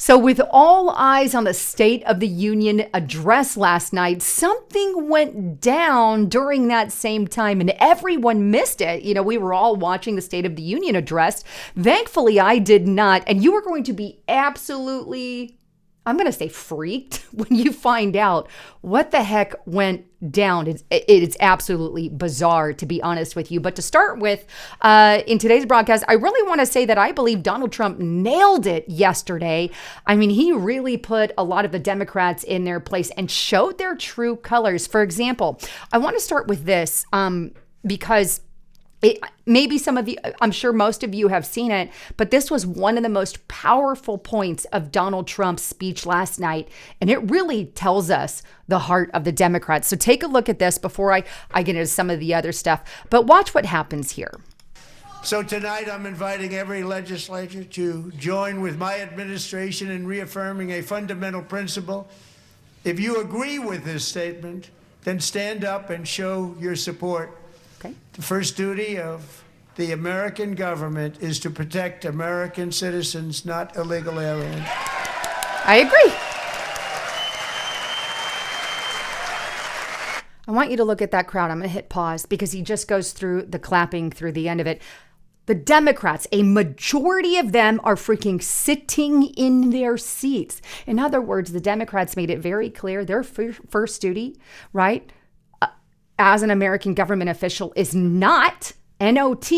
So with all eyes on the State of the Union address last night, something went down during that same time and everyone missed it. You know, we were all watching the State of the Union address. Thankfully, I did not. And you are going to be absolutely, I'm going to say freaked when you find out what the heck went down. It's absolutely bizarre, to be honest with you. But to start with, in today's broadcast, I really want to say that I believe Donald Trump nailed it yesterday. I mean, he really put a lot of the Democrats in their place and showed their true colors. For example, I want to start with this because maybe some of you, I'm sure most of you have seen it, but this was one of the most powerful points of Donald Trump's speech last night. And it really tells us the heart of the Democrats. So take a look at this before I get into some of the other stuff. But watch what happens here. So tonight I'm inviting every legislator to join with my administration in reaffirming a fundamental principle. If you agree with this statement, then stand up and show your support. Okay. The first duty of the American government is to protect American citizens, not illegal aliens. I agree. I want you to look at that crowd. I'm going to hit pause because he just goes through the clapping through the end of it. The Democrats, a majority of them are freaking sitting in their seats. In other words, the Democrats made it very clear their first duty, right, as an American government official is not NOT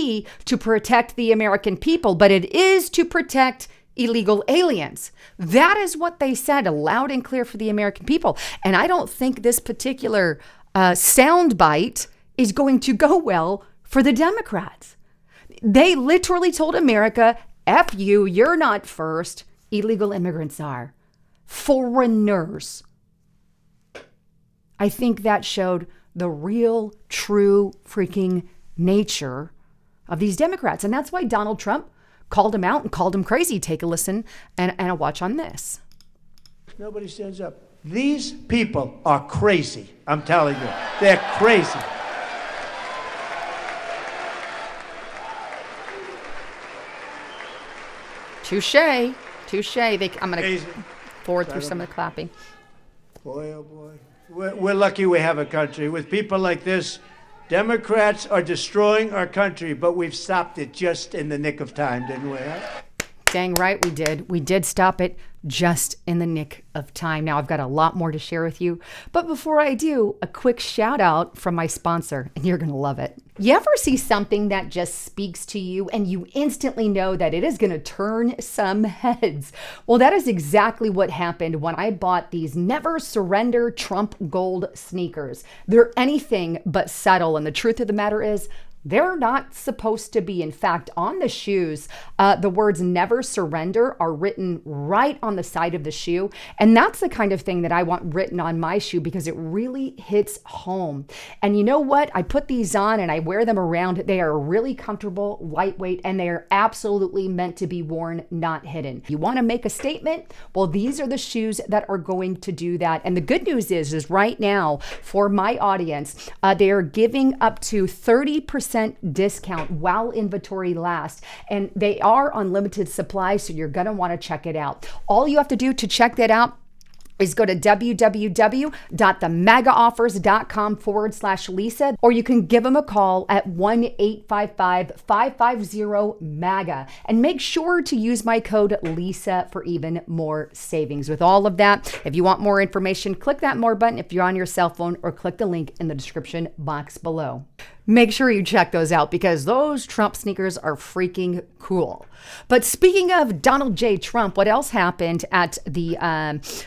to protect the American people, but it is to protect illegal aliens. That is what they said loud and clear for the American people. And I don't think this particular soundbite is going to go well for the Democrats. They literally told America, F you, you're not first. Illegal immigrants are. Foreigners. I think that showed the real, true, freaking nature of these Democrats. And that's why Donald Trump called him out and called him crazy. Take a listen and a watch on this. Nobody stands up. These people are crazy. I'm telling you, they're crazy. Touche. Touche. I'm going to forward through some of the clapping. Boy, oh boy. We're lucky we have a country. With people like this, Democrats are destroying our country, but we've stopped it just in the nick of time, didn't we? Huh? Dang right we did. We did stop it just in the nick of time. Now I've got a lot more to share with you. But before I do, a quick shout out from my sponsor, and you're going to love it. You ever see something that just speaks to you and you instantly know that it is going to turn some heads? Well, that is exactly what happened when I bought these Never Surrender Trump Gold sneakers. They're anything but subtle. And the truth of the matter is, they're not supposed to be. In fact, on the shoes, the words never surrender are written right on the side of the shoe. And that's the kind of thing that I want written on my shoe because it really hits home. And you know what? I put these on and I wear them around. They are really comfortable, lightweight, and they are absolutely meant to be worn, not hidden. You want to make a statement? Well, these are the shoes that are going to do that. And the good news is right now for my audience, they are giving up to 30% discount while inventory lasts, and they are on limited supply, so you're going to want to check it out. All you have to do to check that out is go to www.themagaoffers.com/Lisa, or you can give them a call at 1-855-550-MAGA. And make sure to use my code Lisa for even more savings. With all of that, if you want more information, click that more button if you're on your cell phone, or click the link in the description box below. Make sure you check those out because those Trump sneakers are freaking cool. But speaking of Donald J. Trump, what else happened at the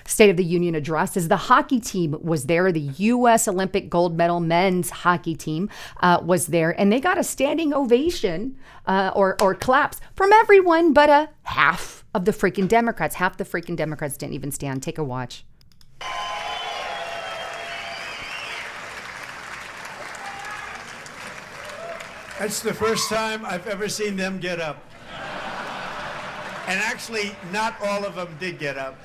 State of the Union address is the hockey team was there. The U.S. Olympic gold medal men's hockey team was there, and they got a standing ovation or claps from everyone but half of the freaking Democrats. Half the freaking Democrats didn't even stand. Take a watch. That's the first time I've ever seen them get up. And actually, not all of them did get up.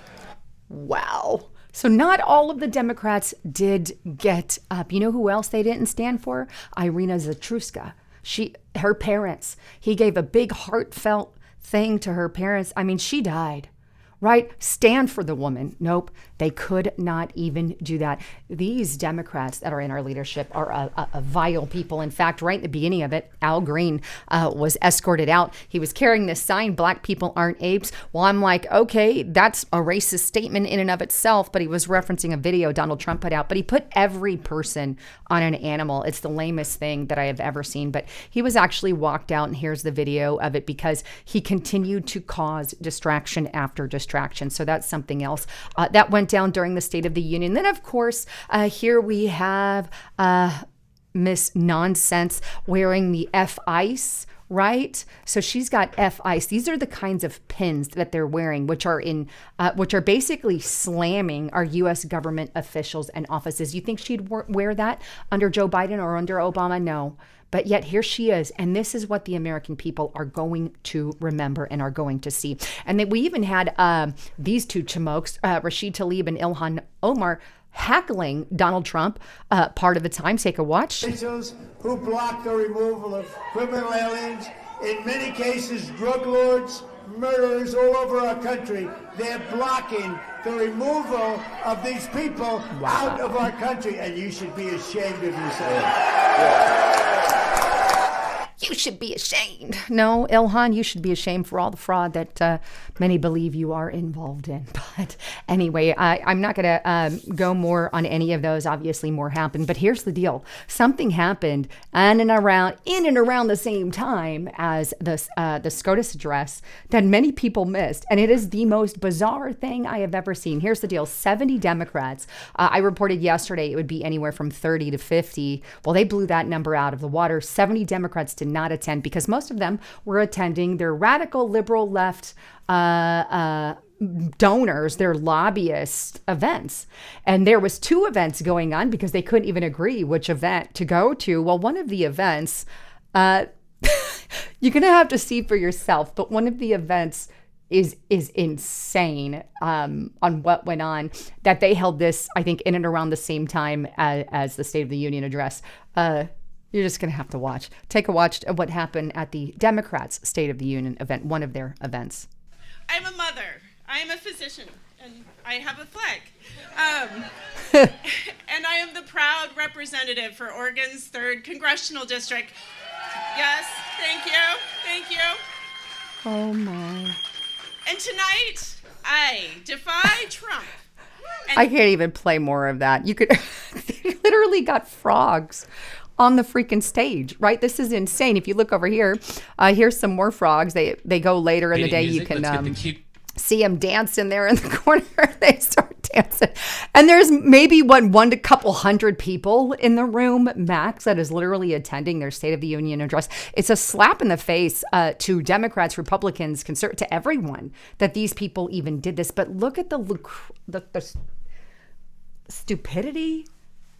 Wow. So not all of the Democrats did get up. You know who else they didn't stand for? Irina Zatruska. Her parents. He gave a big heartfelt thing to her parents. I mean, she died right? Stand for the woman. Nope, they could not even do that. These Democrats that are in our leadership are a vile people. In fact, right at the beginning of it, Al Green was escorted out. He was carrying this sign, "Black people aren't apes." Well, I'm like, okay, that's a racist statement in and of itself, but he was referencing a video Donald Trump put out, but he put every person on an animal. It's the lamest thing that I have ever seen, but he was actually walked out, and here's the video of it, because he continued to cause distraction after distraction. So that's something else that went down during the State of the Union. Then, of course, here we have Miss Nonsense wearing the F ice, right? So she's got F ice. These are the kinds of pins that they're wearing, which are basically slamming our U.S. government officials and offices. You think she'd wear that under Joe Biden or under Obama? No. But yet here she is. And this is what the American people are going to remember and are going to see. And then we even had these two chamokes, Rashid Tlaib and Ilhan Omar, heckling Donald Trump part of the time. Take a watch. Officials who block the removal of criminal aliens, in many cases drug lords, murderers all over our country, they're blocking the removal of these people out of our country, and you should be ashamed of yourself. You should be ashamed. No, Ilhan, you should be ashamed for all the fraud that many believe you are involved in. But anyway, I'm not going to go more on any of those. Obviously, more happened. But here's the deal. Something happened in and around the same time as the SCOTUS address that many people missed. And it is the most bizarre thing I have ever seen. Here's the deal. 70 Democrats. I reported yesterday it would be anywhere from 30 to 50. Well, they blew that number out of the water. 70 Democrats did not attend because most of them were attending their radical liberal left donors, their lobbyist events. And there was 2 events going on because they couldn't even agree which event to go to. Well, one of the events, you're going to have to see for yourself, but one of the events is insane on what went on, that they held this, I think, in and around the same time as the State of the Union address. You're just going to have to watch. Take a watch of what happened at the Democrats' State of the Union event, one of their events. I'm a mother. I am a physician, and I have a flag. And I am the proud representative for Oregon's 3rd Congressional District. Yes, thank you. Thank you. Oh, my. And tonight, I defy Trump. I can't even play more of that. You could they literally got frogs on the freaking stage, right? This is insane. If you look over here, here's some more frogs. They go later in the day. You can see them dancing there in the corner. They start dancing. And there's maybe one to couple hundred people in the room max that is literally attending their State of the Union address. It's a slap in the face to Democrats, Republicans, to everyone that these people even did this. But look at the stupidity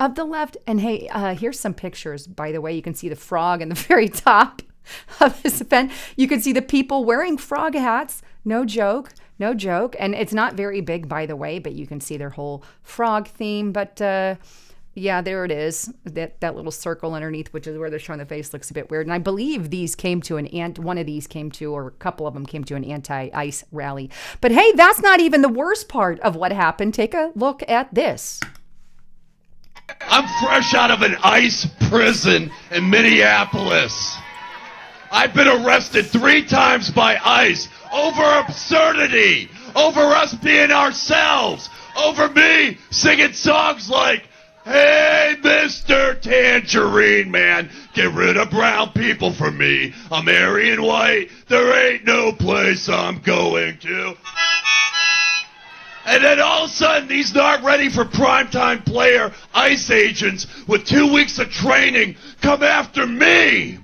of the left. And hey, here's some pictures, by the way. You can see the frog in the very top of this event. You can see the people wearing frog hats. No joke. And it's not very big, by the way, but you can see their whole frog theme. But yeah, there it is. That little circle underneath, which is where they're showing the face, looks a bit weird. And I believe these came to one of these came to, or a couple of them came to an anti-ICE rally. But hey, that's not even the worst part of what happened. Take a look at this. I'm fresh out of an ICE prison in Minneapolis. I've been arrested 3 times by ICE over absurdity, over us being ourselves, over me singing songs like, "Hey, Mr. Tangerine Man, get rid of brown people for me. I'm Aryan white, there ain't no place I'm going to." And then all of a sudden, these not ready for primetime player ICE agents with 2 weeks of training come after me.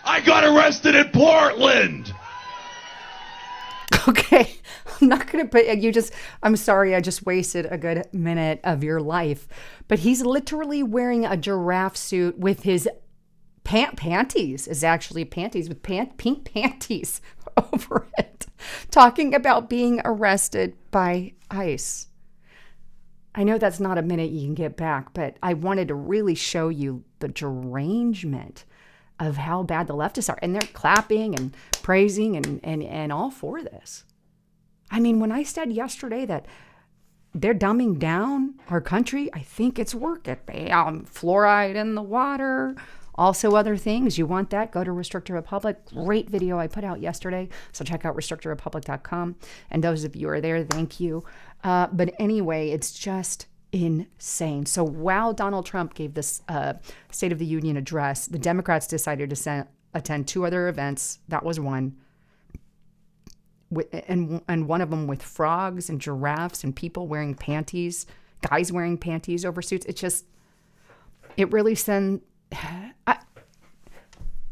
I got arrested in Portland. Okay, I'm not going to put I'm sorry, I just wasted a good minute of your life. But he's literally wearing a giraffe suit with his panties, is actually panties with pink panties over it, talking about being arrested by ICE. I know that's not a minute you can get back, but I wanted to really show you the derangement of how bad the leftists are. And they're clapping and praising and all for this. I mean, when I said yesterday that they're dumbing down our country, I think it's working. Fluoride in the water, also other things. You want that? Go to Restrict a Republic. Great video I put out yesterday. So check out restrictarepublic.com. And those of you who are there, thank you. But anyway, it's just insane. So while Donald Trump gave this State of the Union address, the Democrats decided to attend 2 other events. That was one. And one of them with frogs and giraffes and people wearing panties, guys wearing panties over suits. It really sends...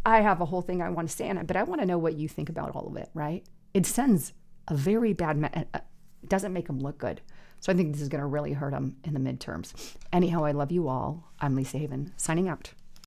I have a whole thing I want to say on it, but I want to know what you think about all of it, right? It sends a very bad... it doesn't make them look good. So I think this is going to really hurt them in the midterms. Anyhow, I love you all. I'm Lisa Haven, signing out.